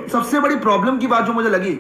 सबसे बड़ी प्रॉब्लम की बात जो मुझे लगी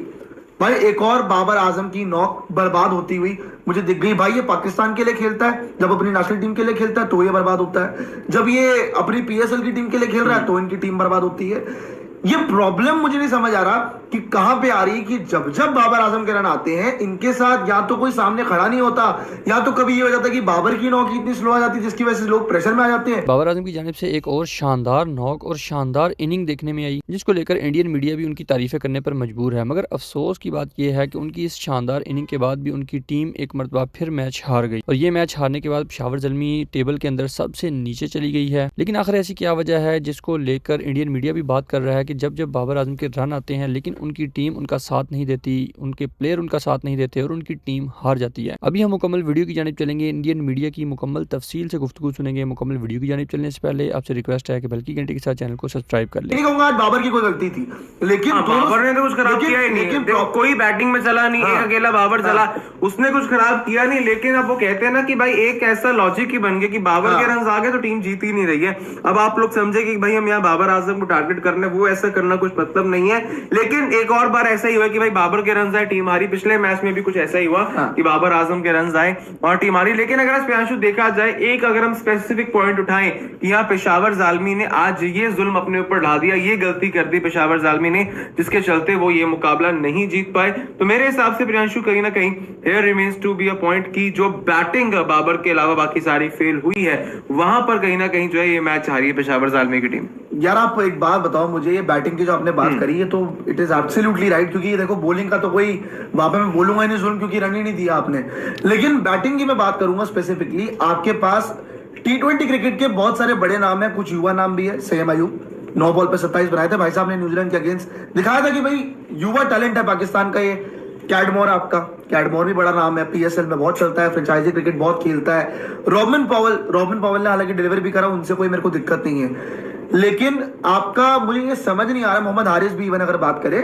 भाई, एक और बाबर आजम की नॉक बर्बाद होती हुई मुझे दिख गई। भाई ये पाकिस्तान के लिए खेलता है, जब अपनी नेशनल टीम के लिए खेलता है तो ये बर्बाद होता है, जब ये अपनी पीएसएल की टीम के लिए खेल रहा है तो इनकी टीम बर्बाद होती है। ये प्रॉब्लम मुझे नहीं समझ आ रहा कि कहां पे आ रही, कि जब जब बाबर आजम के रन आते हैं इनके साथ या तो कोई सामने खड़ा नहीं होता, या तो कभी ये हो जाता है कि बाबर की नॉक इतनी स्लो आ जाती है जिसकी वजह से लोग प्रेशर में आ जाते हैं। बाबर आजम की जानिब से एक और शानदार नॉक और शानदार इनिंग देखने में आई, जिसको लेकर इंडियन मीडिया भी उनकी तारीफें करने पर मजबूर है। मगर अफसोस की बात यह है कि उनकी इस शानदार इनिंग के बाद भी उनकी टीम एक मरतबा फिर मैच हार गई, और ये मैच हारने के बाद पेशावर ज़ल्मी टेबल के अंदर सबसे नीचे चली गई है। लेकिन आखिर ऐसी क्या वजह है जिसको लेकर इंडियन मीडिया भी बात कर रहा है कि जब जब बाबर आजम के रन आते हैं लेकिन उनकी टीम उनका साथ नहीं देती, उनके प्लेयर उनका साथ नहीं देते और उनकी टीम हार जाती है। अभी हम मुकम्मल वीडियो की जानिब चलेंगे, इंडियन मीडिया की मुकम्मल तफसील से गुफ्तगू सुनेंगे। मुकम्मल वीडियो की जानिब चलने से पहले आपसे रिक्वेस्ट है कि बल्कि घंटे के साथ चैनल को सब्सक्राइब कर ले। नहीं कहूंगा आज बाबर की कोई गलती थी, लेकिन बाबर ने तो कुछ खराब किया ही नहीं, देखो कोई बैटिंग में चला नहीं, एक अकेला बाबर चला, उसने कुछ खराब किया नहीं। लेकिन अब वो कहते हैं ना कि भाई एक ऐसा लॉजिक ही बन गया कि बाबर के रन आ गए तो टीम जीत ही नहीं रही है। अब आप लोग समझे कि भाई हम यहाँ बाबर आजम को टारगेट करने, वो ऐसा करना कुछ मतलब नहीं है। लेकिन एक और बार ऐसा ही हुआ कि भाई बाबर के रन आए, टीम हारी। पिछले मैच में भी कुछ ऐसा ही हुआ कि बाबर आजम के रन आए और टीम हारी। लेकिन अगर स्पेशल देखा जाए, एक अगर हम स्पेसिफिक पॉइंट उठाएं कि यहाँ पेशावर ज़ाल्मी ने आज ये जुल्म अपने ऊपर ढा दिया, ये गलती कर दी पेशावर ज़ाल्मी ने, जिसके चलते वो ये मुकाबला नहीं जीत पाए। तो मेरे हिसाब से प्रियांशु कहीं ना कहीं here remains to be a point की जो बैटिंग बाबर के अलावा बाकी सारी फेल हुई है, वहां पर कहीं ना कहीं जो है ये मैच हारी है पेशावर ज़ाल्मी की टीम। यार आप एक बात बताओ मुझे, ये बैटिंग की जो आपने बात करी है तो इट इज एब्सोल्युटली राइट, क्योंकि ये देखो बॉलिंग का तो कोई वहां पे मैं बोलूंगा ही नहीं जुल्म, क्योंकि रन ही नहीं दिया आपने। लेकिन बैटिंग की मैं बात करूंगा स्पेसिफिकली, आपके पास T20 क्रिकेट के बहुत सारे बड़े नाम है, कुछ युवा नाम भी है। सैयद अयूब 9 बॉल पे 27 बनाए थे भाई साहब ने न्यूजीलैंड के अगेंस्ट, दिखाया था कि भाई युवा टैलेंट है पाकिस्तान का। ये कैडमोर, आपका कैडमोर भी बड़ा नाम है, पीएसएल में बहुत चलता है, फ्रेंचाइजी क्रिकेट बहुत खेलता है। रॉबिन पॉवल ने हालांकि डिलीवरी भी करा, उनसे कोई मेरे को दिक्कत नहीं है। लेकिन आपका मुझे ये समझ नहीं आ रहा, मोहम्मद हारिस भी इवन अगर बात करें,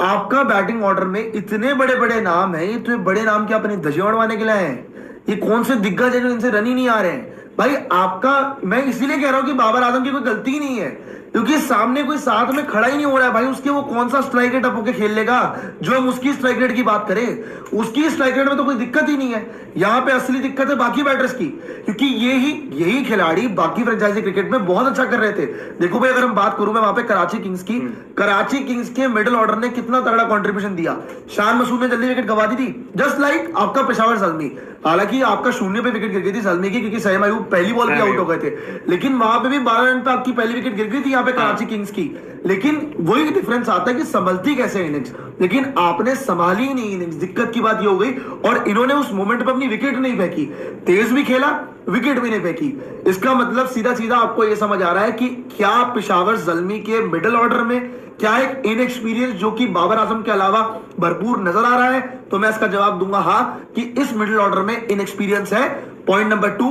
आपका बैटिंग ऑर्डर में इतने बड़े बड़े नाम हैं, इतने बड़े नाम के अपने धज्जियां उड़वाने के लिए हैं। ये कौन से दिग्गज है जो इनसे रन ही नहीं आ रहे हैं भाई? आपका मैं इसीलिए कह रहा हूं कि बाबर आजम की कोई गलती ही नहीं है, क्योंकि सामने कोई साथ में खड़ा ही नहीं हो रहा है भाई। उसके वो कौन सा स्ट्राइक रेट होकर खेल लेगा? जो हम उसकी स्ट्राइक रेट की बात करें, उसकी स्ट्राइक रेट में तो कोई दिक्कत ही नहीं है। यहां पे असली दिक्कत है बाकी बैटर्स की, क्योंकि यही खिलाड़ी बाकी फ्रेंचाइजी क्रिकेट में बहुत अच्छा कर रहे थे। देखो भाई, अगर हम बात करूं मैं वहां पे कराची किंग्स की, कराची किंग्स के मिडिल ऑर्डर ने कितना तगड़ा कंट्रीब्यूशन दिया। शान मसूद ने जल्दी विकेट गवा दी थी, जस्ट लाइक आपका पेशावर ज़ल्मी। हालांकि आपका शून्य पे विकेट गिर गई थी ज़ल्मी की, क्योंकि सैयद अयूब पहली बॉल पे आउट हो गए थे, लेकिन वहां पे भी 12 रन पे आपकी पहली विकेट गिर गई थी यहाँ पे कराची किंग्स की। लेकिन वही डिफरेंस आता है कि संभलती कैसे इनिंग्स, लेकिन आपने संभाली ही नहीं इनिंग्स। दिक्कत की बात ये हो गई, और इन्होंने उस मोमेंट पे अपनी विकेट नहीं फेंकी, तेज भी खेला, विकेट भी नहीं फेंकी। इसका मतलब सीधा सीधा आपको यह समझ आ रहा है कि क्या पेशावर ज़ल्मी के मिडिल ऑर्डर में क्या एक इनएक्सपीरियंस जो कि बाबर आजम के अलावा भरपूर नजर आ रहा है? तो मैं इसका जवाब दूंगा हाँ, कि इस मिडिल ऑर्डर में इनएक्सपीरियंस है। पॉइंट नंबर 2,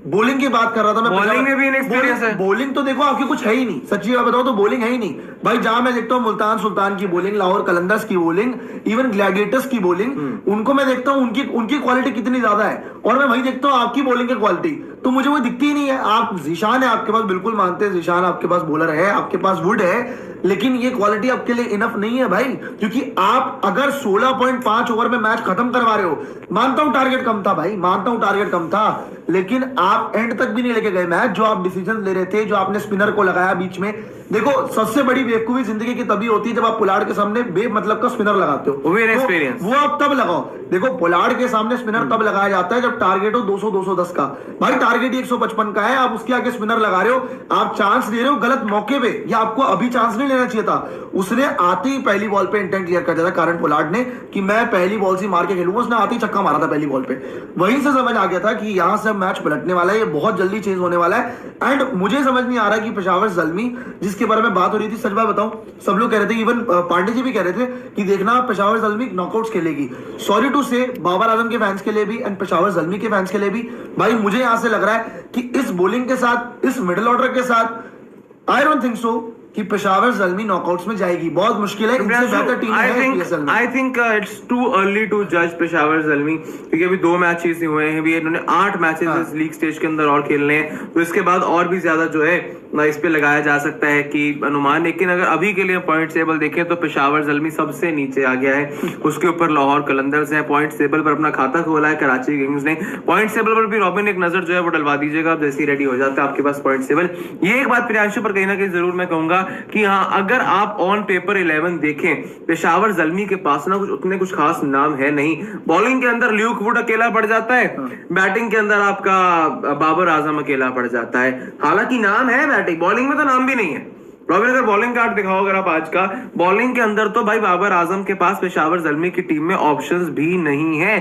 बॉलिंग की बात कर रहा था मैं, बॉलिंग में भी इनएक्सपीरियंस है। बॉलिंग तो देखो आपकी कुछ है ही नहीं, सच्ची बात बताओ तो बॉलिंग है ही नहीं भाई। जहां मैं देखता हूं मुल्तान सुल्तान की बॉलिंग, लाहौर कलंदर्स की बॉलिंग, इवन ग्लैडिएटर्स की बॉलिंग, उनको मैं देखता हूं उनकी क्वालिटी कितनी ज्यादा है, और मैं वही देखता हूं आपकी बॉलिंग की क्वालिटी, तो मुझे वो दिखती ही नहीं है। आप जीशान है आपके पास, बिल्कुल मानते हैं जीशान आपके पास बॉलर है, आपके पास वुड है, लेकिन ये क्वालिटी आपके लिए इनफ नहीं है भाई। क्योंकि आप अगर 16.5 ओवर में मैच खत्म करवा रहे हो, मानता हूं टारगेट कम था भाई, मानता हूं टारगेट कम था, लेकिन आप एंड तक भी नहीं लेके गए मैच। जो आप डिसीजन ले रहे थे, जो आपने स्पिनर को लगाया बीच में, देखो सबसे बड़ी बेवकूफी जिंदगी की तभी होती है जब आप पुलाड़ के सामने बेमतलब का स्पिनर लगाते हो। वो आप तब लगाओ, देखो पुलाड़ के सामने स्पिनर तब लगाया जाता है जब टारगेट हो 200-210 का। भाई टारगेट ही 155 का है, आप उसके आगे स्पिनर लगा रहे हो, आप चांस दे रहे हो गलत मौके पे, या आपको अभी चांस नहीं लेना चाहिए था। उसने आते ही पहली बॉल पे इंटेंट क्लियर कर दिया था कारण पोलार्ड ने, कि मैं पहली बॉल से मार के खेलूंगा। उसने आते ही छक्का मारा था पहली बॉल पे, वहीं से समझ आ गया था कि यहां से मैच पलटने वाला है, ये बहुत जल्दी चेंज होने वाला है। एंड मुझे समझ नहीं आ रहा कि पेशावर ज़ल्मी, जिसके बारे में बात हो रही थी, सच बात बताऊं सब लोग कह रहे थे, इवन पांडे जी भी कह रहे थे कि देखना पेशावर ज़ल्मी नॉकआउट्स खेलेगी। सॉरी टू से बाबर आजम के फैंस के लिए भी एंड पेशावर ज़ल्मी के फैंस के लिए भी, भाई मुझे यहां से लग रहा है कि इस बॉलिंग के साथ, इस मिडिल ऑर्डर के साथ, आई डोंट थिंक सो कि पेशावर ज़ल्मी नॉकआउट्स में जाएगी, बहुत मुश्किल है, इनसे बेहतर टीम है PSL में। I think it's too early to जज पेशावर ज़ल्मी, क्योंकि अभी 2 मैचेस ही हुए हैं, अभी इन्होंने 8 मैचेस इस लीग स्टेज के अंदर और खेलने हैं, तो इसके बाद और भी ज्यादा जो है इस पे लगाया जा सकता है कि अनुमान। लेकिन अगर अभी के लिए पॉइंट टेबल देखें तो पेशावर ज़ल्मी सबसे नीचे आ गया है, उसके ऊपर लाहौर कलंदर्स है, पॉइंट टेबल पर अपना खाता खोला है कराची किंग्स ने। पॉइंट टेबल पर भी रॉबिन एक नजर जो है वो डलवा दीजिएगा, आप जैसे ही रेडी हो जाता है आपके पास पॉइंट टेबल। ये एक बात प्रियांशु पर कहीं ना कहीं जरूर मैं कहूंगा कि हाँ, अगर आप ऑन पेपर 11 देखें, पेशावर ज़ल्मी के पास ना उतने कुछ खास नाम है नहीं। बॉलिंग के अंदर ल्यूक वुड अकेला पड़ जाता है, बैटिंग के अंदर आपका बाबर आजम अकेला पड़ जाता है। हालांकि नाम है बैटिंग, बॉलिंग में तो नाम भी नहीं है। रॉबिन अगर बॉलिंग कार्ड दिखाओ अगर आप आज का, बॉलिंग के अंदर तो भाई बाबर आजम के पास पेशावर ज़ल्मी की टीम में ऑप्शंस भी नहीं है।